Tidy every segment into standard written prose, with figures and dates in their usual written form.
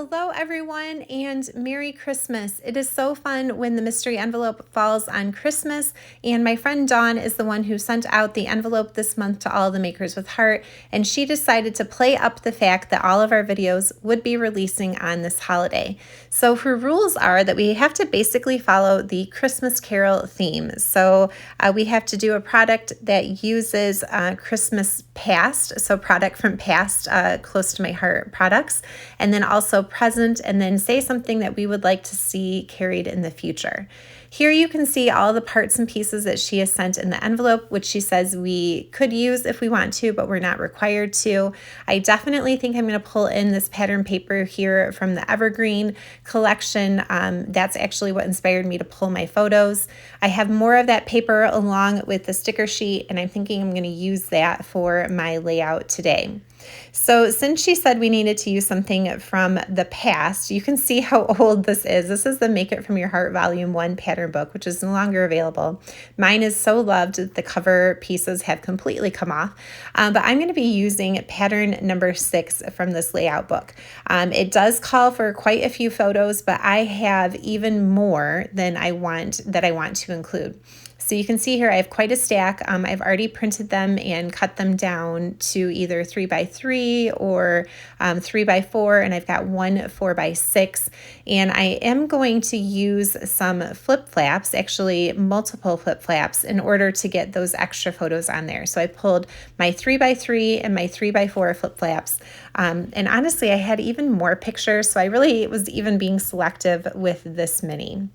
Hello, everyone, and Merry Christmas. It is so fun when the mystery envelope falls on Christmas, and my friend Dawn is the one who sent out the envelope this month to all the Makers with Heart, and she decided to play up the fact that all of our videos would be releasing on this holiday. So her rules are that we have to basically follow the Christmas Carol theme. So we have to do a product that uses Christmas past, so product from past close to my heart products, and then also present, and then say something that we would like to see carried in the future. Here you can see all the parts and pieces that she has sent in the envelope, which she says we could use if we want to, but we're not required to. I definitely think I'm going to pull in this pattern paper here from the Evergreen collection. That's actually what inspired me to pull my photos. I have more of that paper along with the sticker sheet, and I'm thinking I'm going to use that for my layout today. So since she said we needed to use something from the past, you can see how old this is. This is the Make It From Your Heart Volume 1 pattern book, which is no longer available. Mine is so loved that the cover pieces have completely come off, but I'm going to be using pattern number 6 from this layout book. It does call for quite a few photos, but I have even more than I want to include. So you can see here I have quite a stack. I've already printed them and cut them down to either 3x3 or 3x4, and I've got one 4x6. And I am going to use some flip flaps, actually multiple flip flaps, in order to get those extra photos on there. So I pulled my 3x3 and my 3x4 flip flaps. And honestly, I had even more pictures, so I really was even being selective with this mini.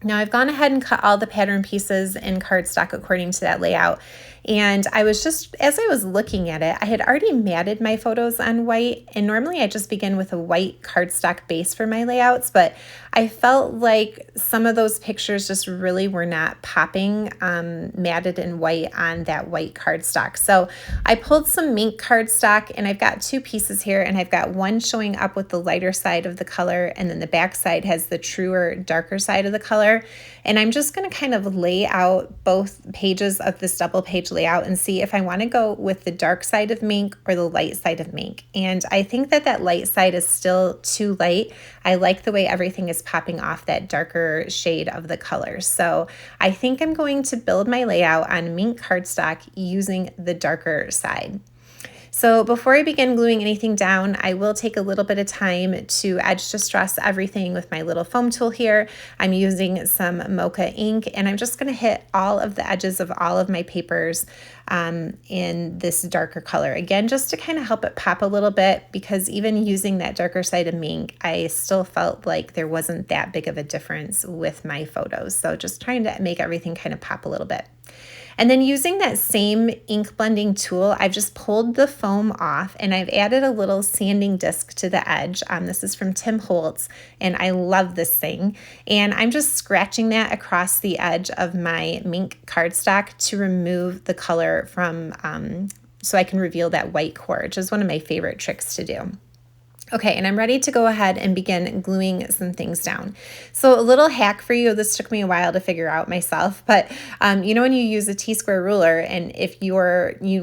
Now I've gone ahead and cut all the pattern pieces in cardstock according to that layout. And I was just, as I was looking at it, I had already matted my photos on white, and normally I just begin with a white cardstock base for my layouts, but I felt like some of those pictures just really were not popping matted in white on that white cardstock. So I pulled some mink cardstock, and I've got two pieces here, and I've got one showing up with the lighter side of the color, and then the back side has the truer, darker side of the color. And I'm just going to kind of lay out both pages of this double page layout and see if I want to go with the dark side of mink or the light side of mink. And I think that that light side is still too light. I like the way everything is popping off that darker shade of the colors. So I think I'm going to build my layout on mink cardstock using the darker side. So before I begin gluing anything down, I will take a little bit of time to edge distress everything with my little foam tool here. I'm using some mocha ink, and I'm just going to hit all of the edges of all of my papers in this darker color. Again, just to kind of help it pop a little bit, because even using that darker side of mink, I still felt like there wasn't that big of a difference with my photos. So just trying to make everything kind of pop a little bit. And then using that same ink blending tool, I've just pulled the foam off, and I've added a little sanding disc to the edge. This is from Tim Holtz, and I love this thing. And I'm just scratching that across the edge of my mink cardstock to remove the color from, so I can reveal that white core, which is one of my favorite tricks to do. Okay, and I'm ready to go ahead and begin gluing some things down. So a little hack for you, this took me a while to figure out myself, but you know when you use a T-square ruler, and if you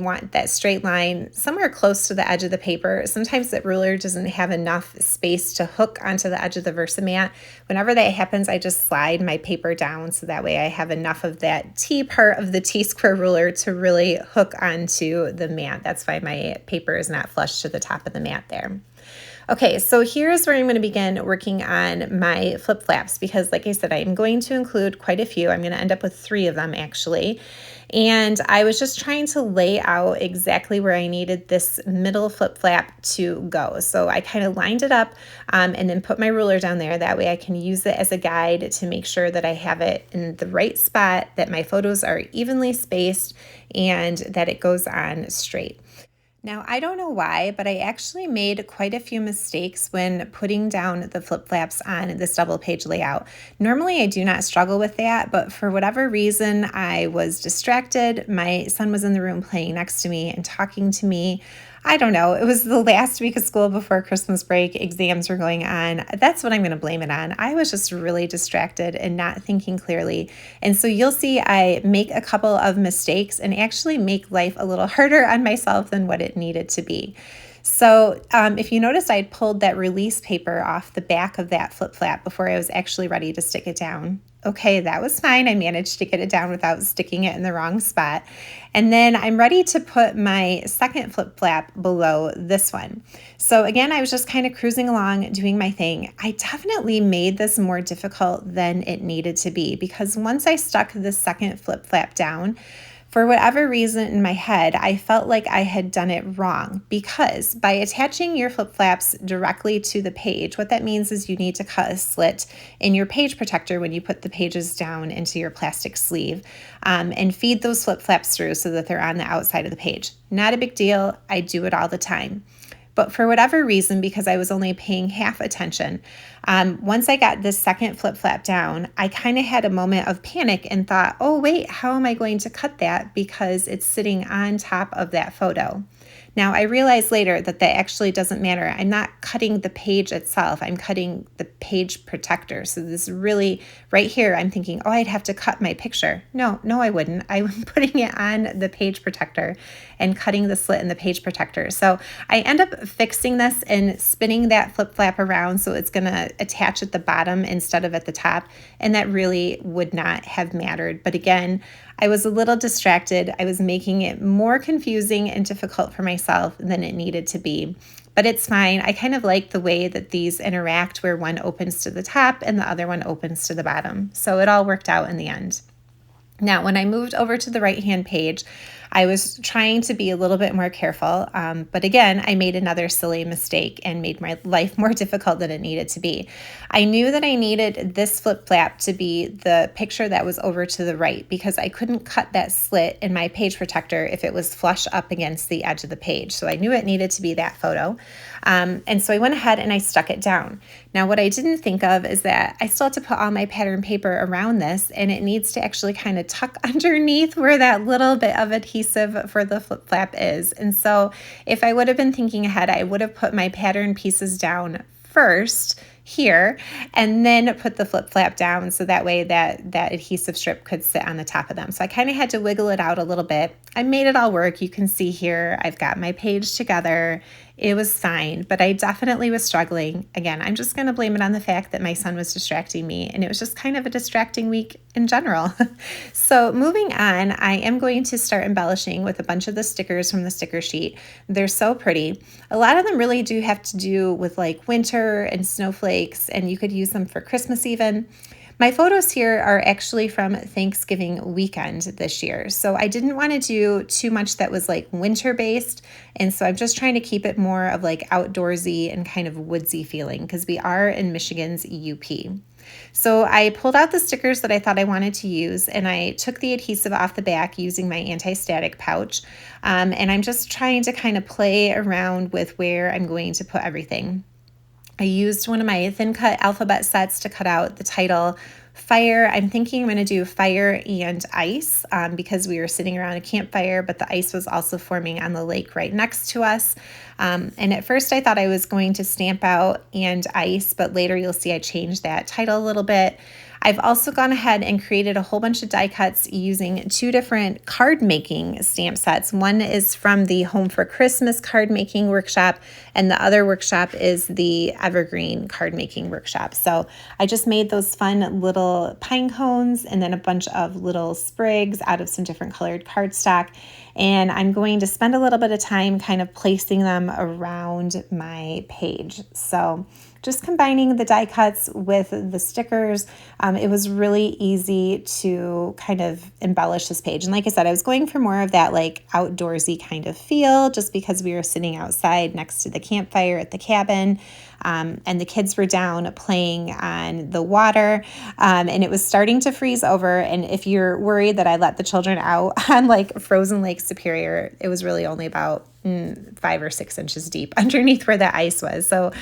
want that straight line somewhere close to the edge of the paper, sometimes that ruler doesn't have enough space to hook onto the edge of the Versamat. Whenever that happens, I just slide my paper down so that way I have enough of that T part of the T-square ruler to really hook onto the mat. That's why my paper is not flush to the top of the mat there. Okay, so here's where I'm going to begin working on my flip flaps, because like I said, I'm going to include quite a few. I'm going to end up with 3 of them actually. And I was just trying to lay out exactly where I needed this middle flip flap to go. So I kind of lined it up and then put my ruler down there. That way I can use it as a guide to make sure that I have it in the right spot, that my photos are evenly spaced, and that it goes on straight. Now, I don't know why, but I actually made quite a few mistakes when putting down the flip flaps on this double page layout. Normally, I do not struggle with that, but for whatever reason, I was distracted. My son was in the room playing next to me and talking to me. I don't know. It was the last week of school before Christmas break. Exams were going on. That's what I'm going to blame it on. I was just really distracted and not thinking clearly. And so you'll see I make a couple of mistakes and actually make life a little harder on myself than what it needed to be. So if you notice, I'd pulled that release paper off the back of that flip flap before I was actually ready to stick it down. Okay, that was fine. I managed to get it down without sticking it in the wrong spot. And then I'm ready to put my second flip flap below this one. So again, I was just kind of cruising along, doing my thing. I definitely made this more difficult than it needed to be, because once I stuck the second flip flap down, for whatever reason in my head, I felt like I had done it wrong, because by attaching your flip flaps directly to the page, what that means is you need to cut a slit in your page protector when you put the pages down into your plastic sleeve, and feed those flip flaps through so that they're on the outside of the page. Not a big deal. I do it all the time. But for whatever reason, because I was only paying half attention, once I got this second flip flap down, I kind of had a moment of panic and thought, oh, wait, how am I going to cut that? Because it's sitting on top of that photo. Now, I realized later that that actually doesn't matter. I'm not cutting the page itself. I'm cutting the page protector. So this really, right here, I'm thinking, oh, I'd have to cut my picture. No, I wouldn't. I'm putting it on the page protector and cutting the slit in the page protector. So I end up fixing this and spinning that flip flap around so it's going to attach at the bottom instead of at the top. And that really would not have mattered. But again, I was a little distracted. I was making it more confusing and difficult for myself than it needed to be. But it's fine. I kind of like the way that these interact, where one opens to the top and the other one opens to the bottom. So it all worked out in the end. Now, when I moved over to the right-hand page, I was trying to be a little bit more careful, but again, I made another silly mistake and made my life more difficult than it needed to be. I knew that I needed this flip flap to be the picture that was over to the right, because I couldn't cut that slit in my page protector if it was flush up against the edge of the page. So I knew it needed to be that photo. And so I went ahead and I stuck it down. Now, what I didn't think of is that I still have to put all my pattern paper around this, and it needs to actually kind of tuck underneath where that little bit of adhesive for the flip flap is. And so if I would have been thinking ahead, I would have put my pattern pieces down first here and then put the flip flap down, so that way that adhesive strip could sit on the top of them. So I kind of had to wiggle it out a little bit. I made it all work. You can see here I've got my page together. It was fine, but I definitely was struggling. Again, I'm just going to blame it on the fact that my son was distracting me, and it was just kind of a distracting week in general. So moving on, I am going to start embellishing with a bunch of the stickers from the sticker sheet. They're so pretty. A lot of them really do have to do with like winter and snowflakes, and you could use them for Christmas even. My photos here are actually from Thanksgiving weekend this year. So I didn't want to do too much that was like winter based. And so I'm just trying to keep it more of like outdoorsy and kind of woodsy feeling, because we are in Michigan's UP. So I pulled out the stickers that I thought I wanted to use, and I took the adhesive off the back using my anti-static pouch. And I'm just trying to kind of play around with where I'm going to put everything. I used one of my thin cut alphabet sets to cut out the title Fire. I'm thinking I'm going to do fire and ice, because we were sitting around a campfire, but the ice was also forming on the lake right next to us. And at first I thought I was going to stamp out and ice, but later you'll see I changed that title a little bit. I've also gone ahead and created a whole bunch of die cuts using two different card making stamp sets. One is from the Home for Christmas Cardmaking Workshop, and the other workshop is the Evergreen Cardmaking Workshop. So I just made those fun little pine cones and then a bunch of little sprigs out of some different colored cardstock. And I'm going to spend a little bit of time kind of placing them around my page. So just combining the die cuts with the stickers, it was really easy to kind of embellish this page. And like I said, I was going for more of that like outdoorsy kind of feel, just because we were sitting outside next to the campfire at the cabin. And the kids were down playing on the water, and it was starting to freeze over. And if you're worried that I let the children out on like frozen Lake Superior, it was really only about 5 or 6 inches deep underneath where the ice was. So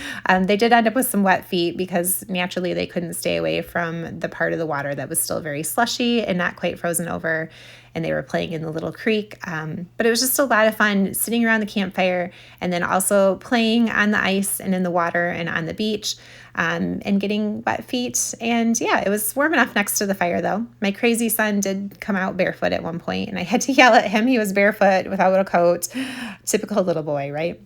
they did end up with some wet feet, because naturally they couldn't stay away from the part of the water that was still very slushy and not quite frozen over. And they were playing in the little creek. But it was just a lot of fun sitting around the campfire, and then also playing on the ice and in the water and on the beach, and getting wet feet. And yeah, it was warm enough next to the fire though. My crazy son did come out barefoot at one point, and I had to yell at him. He was barefoot without a coat. Typical little boy, right?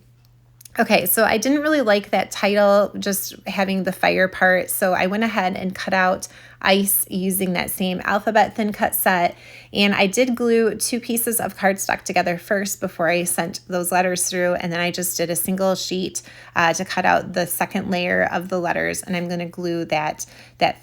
Okay, so I didn't really like that title, just having the fire part. So I went ahead and cut out ice using that same alphabet thin cut set. And I did glue 2 pieces of cardstock together first before I sent those letters through. And then I just did a single sheet to cut out the second layer of the letters. And I'm going to glue that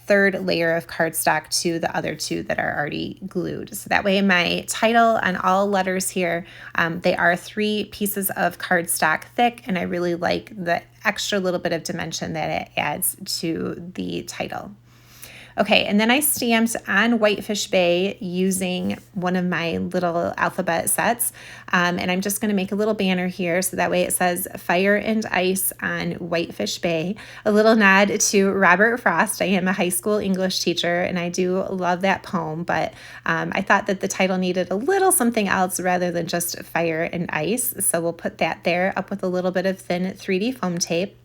third layer of cardstock to the other 2 that are already glued. So that way my title on all letters here, they are 3 pieces of cardstock thick. And I really like the extra little bit of dimension that it adds to the title. Okay, and then I stamped on Whitefish Bay using one of my little alphabet sets. And I'm just going to make a little banner here so that way it says Fire and Ice on Whitefish Bay. A little nod to Robert Frost. I am a high school English teacher and I do love that poem, but I thought that the title needed a little something else rather than just Fire and Ice. So we'll put that there up with a little bit of thin 3D foam tape.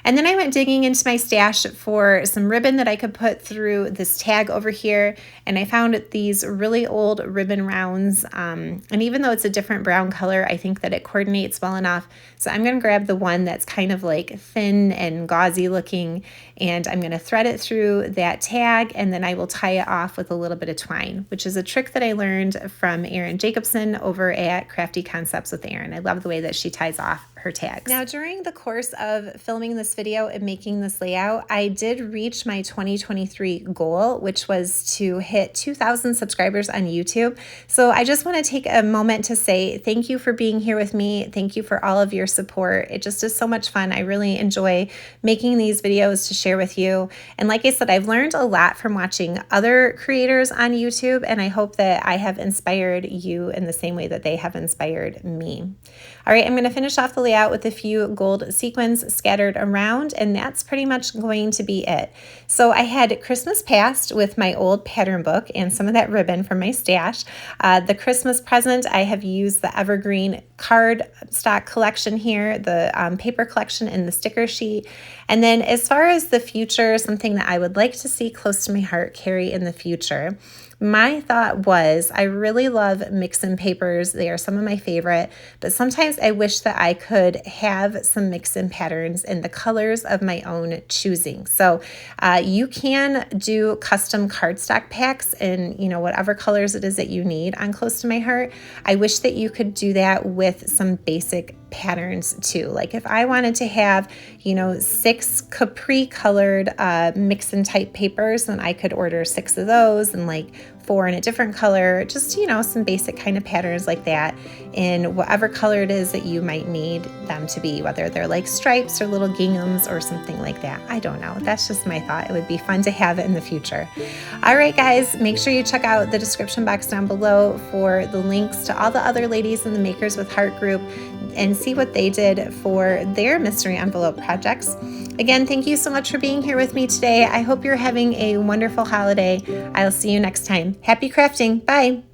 And then I went digging into my stash for some ribbon that I could put through this tag over here. And I found these really old ribbon rounds. And even though it's a different brown color, I think that it coordinates well enough. So I'm going to grab the one that's kind of like thin and gauzy looking. And I'm going to thread it through that tag. And then I will tie it off with a little bit of twine, which is a trick that I learned from Erin Jacobson over at Crafty Concepts with Erin. I love the way that she ties off her tags. Now, during the course of filming this video and making this layout, I did reach my 2023 goal, which was to hit 2,000 subscribers on YouTube. So I just want to take a moment to say thank you for being here with me. Thank you for all of your support. It just is so much fun. I really enjoy making these videos to share with you. And like I said, I've learned a lot from watching other creators on YouTube, and I hope that I have inspired you in the same way that they have inspired me. All right, I'm going to finish off the layout with a few gold sequins scattered around, and that's pretty much going to be it. So I had Christmas past with my old pattern book and some of that ribbon from my stash. The Christmas present, I have used the evergreen card stock collection here, the paper collection and the sticker sheet. And then as far as the future, something that I would like to see close to my heart carry in the future, my thought was I really love mix-in papers. They are some of my favorite, but sometimes I wish that I could have some mix-in patterns in the colors of my own choosing. So you can do custom cardstock packs in, whatever colors it is that you need on Close to My Heart. I wish that you could do that with some basic patterns too. Like if I wanted to have, 6 capri colored mix-in type papers, then I could order 6 of those and like 4 in a different color, just, some basic kind of patterns like that in whatever color it is that you might need them to be, whether they're like stripes or little ginghams or something like that. I don't know. That's just my thought. It would be fun to have it in the future. All right, guys, make sure you check out the description box down below for the links to all the other ladies in the Makers with Heart group and see what they did for their mystery envelope projects. Again, thank you so much for being here with me today. I hope you're having a wonderful holiday. I'll see you next time. Happy crafting. Bye.